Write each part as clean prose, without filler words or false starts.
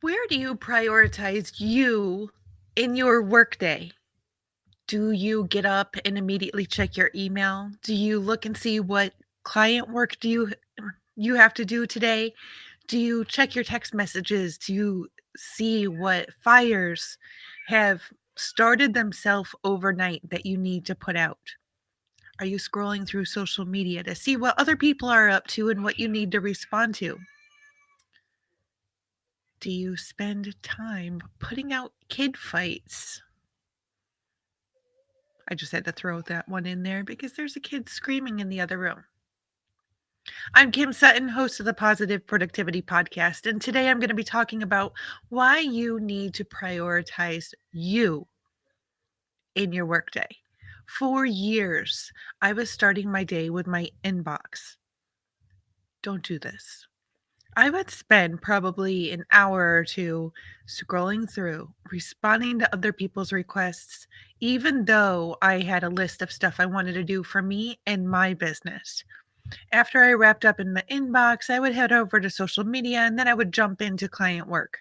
Where do you prioritize you in your workday? Do you get up and immediately check your email? Do you look and see what client work do you have to do today? Do you check your text messages? Do you see what fires have started themselves overnight that you need to put out? Are you scrolling through social media to see what other people are up to and what you need to respond to? Do you spend time putting out kid fights? I just had to throw that one in there because there's a kid screaming in the other room. I'm Kim Sutton, host of the Positive Productivity Podcast, and today I'm going to be talking about why you need to prioritize you in your workday. For years, I was starting my day with my inbox. Don't do this. I would spend probably an hour or two scrolling through, responding to other people's requests, even though I had a list of stuff I wanted to do for me and my business. After I wrapped up in my inbox, I would head over to social media and then I would jump into client work.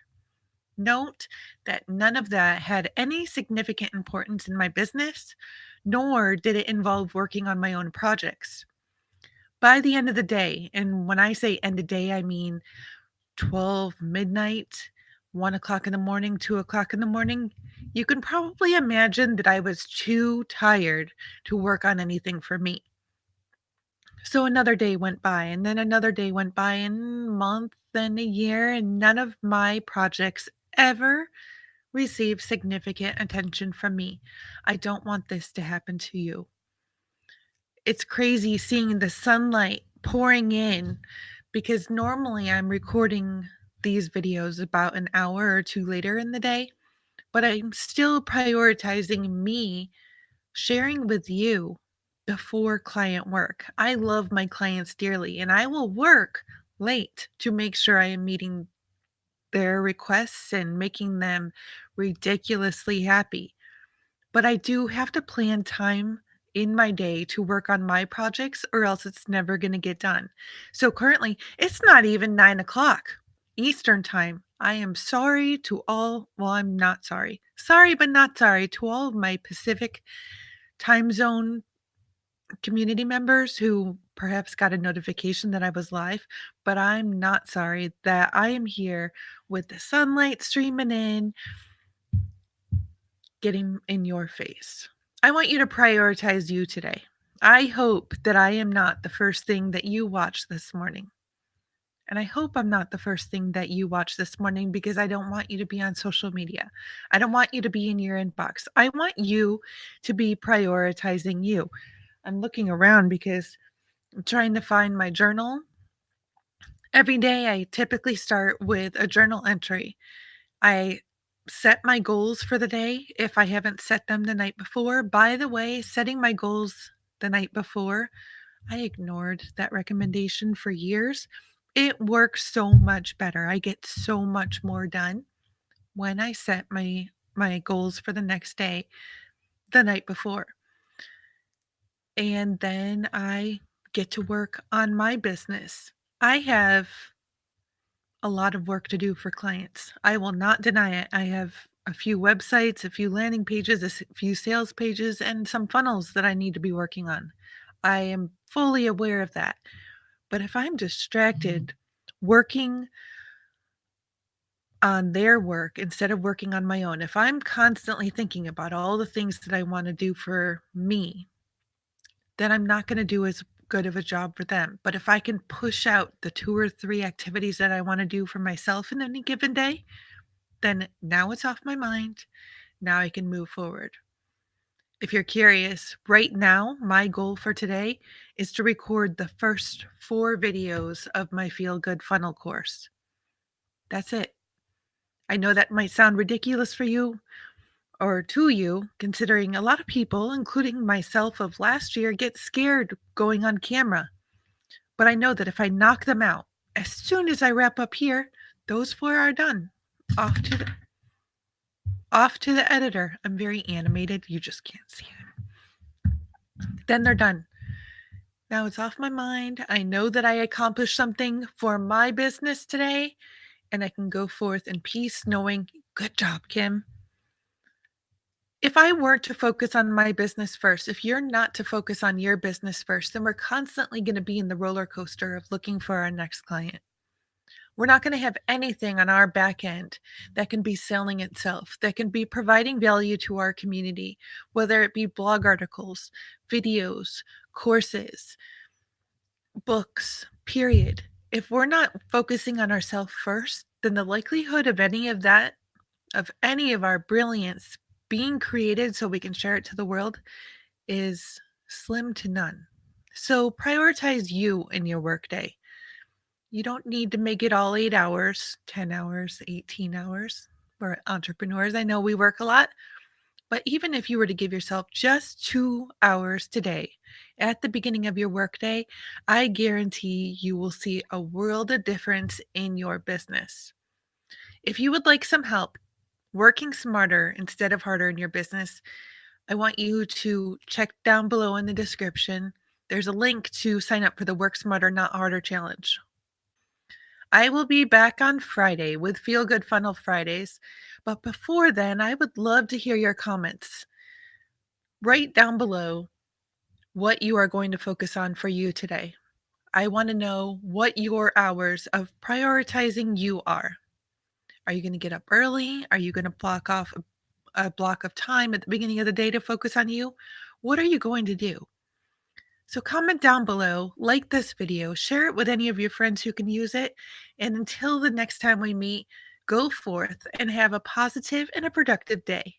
Note that none of that had any significant importance in my business, nor did it involve working on my own projects. By the end of the day, and when I say end of day, I mean 12 midnight, 1 o'clock in the morning, 2 o'clock in the morning, you can probably imagine that I was too tired to work on anything for me. So another day went by, and then another day went by, and month, and a year, and none of my projects ever received significant attention from me. I don't want this to happen to you. It's crazy seeing the sunlight pouring in because normally I'm recording these videos about an hour or two later in the day, but I'm still prioritizing me sharing with you before client work. I love my clients dearly and I will work late to make sure I am meeting their requests and making them ridiculously happy. But I do have to plan time in my day to work on my projects or else it's never going to get done. So currently, it's not even 9 o'clock Eastern time. I am sorry to all, well, I'm not sorry. Sorry, but not sorry to all of my Pacific time zone community members who perhaps got a notification that I was live, but I'm not sorry that I am here with the sunlight streaming in, getting in your face. I want you to prioritize you today. I hope that I am not the first thing that you watch this morning. And I hope I'm not the first thing that you watch this morning because I don't want you to be on social media. I don't want you to be in your inbox. I want you to be prioritizing you. I'm looking around because I'm trying to find my journal. Every day, I typically start with a journal entry. I set my goals for the day if I haven't set them the night before. By the way, setting my goals the night before, I ignored that recommendation for years. It works so much better. I get so much more done when I set my goals for the next day the night before. And then I get to work on my business. I have a lot of work to do for clients. I will not deny it. I have a few websites, a few landing pages, few sales pages, and some funnels that I need to be working on. I am fully aware of that. But if I'm distracted working on their work instead of working on my own, if I'm constantly thinking about all the things that I want to do for me, then I'm not going to do as good of a job for them. But if I can push out the 2 or 3 activities that I want to do for myself in any given day, then now it's off my mind. Now I can move forward. If you're curious, right now, my goal for today is to record the first 4 videos of my Feel Good Funnel course. That's it. I know that might sound ridiculous for you or to you, considering a lot of people, including myself of last year, get scared going on camera. But I know that if I knock them out, as soon as I wrap up here, those 4 are done. Off to the off to the editor. I'm very animated. You just can't see it. Then they're done. Now it's off my mind. I know that I accomplished something for my business today, and I can go forth in peace knowing, good job, Kim. If I weren't to focus on my business first, if you're not to focus on your business first, then we're constantly going to be in the roller coaster of looking for our next client. We're not going to have anything on our back end that can be selling itself, that can be providing value to our community, whether it be blog articles, videos, courses, books, period. If we're not focusing on ourselves first, then the likelihood of any of that, of any of our brilliance being created so we can share it to the world is slim to none. So prioritize you in your workday. You don't need to make it all 8 hours, 10 hours, 18 hours. We're entrepreneurs. I know we work a lot, but even if you were to give yourself just 2 hours today at the beginning of your workday, I guarantee you will see a world of difference in your business. If you would like some help working smarter instead of harder in your business, I want you to check down below in the description. There's a link to sign up for the Work Smarter, Not Harder challenge. I will be back on Friday with Feel Good Funnel Fridays. But before then, I would love to hear your comments. Write down below what you are going to focus on for you today. I want to know what your hours of prioritizing you are. Are you going to get up early? Are you going to block off a block of time at the beginning of the day to focus on you? What are you going to do? So comment down below, like this video, share it with any of your friends who can use it. And until the next time we meet, go forth and have a positive and a productive day.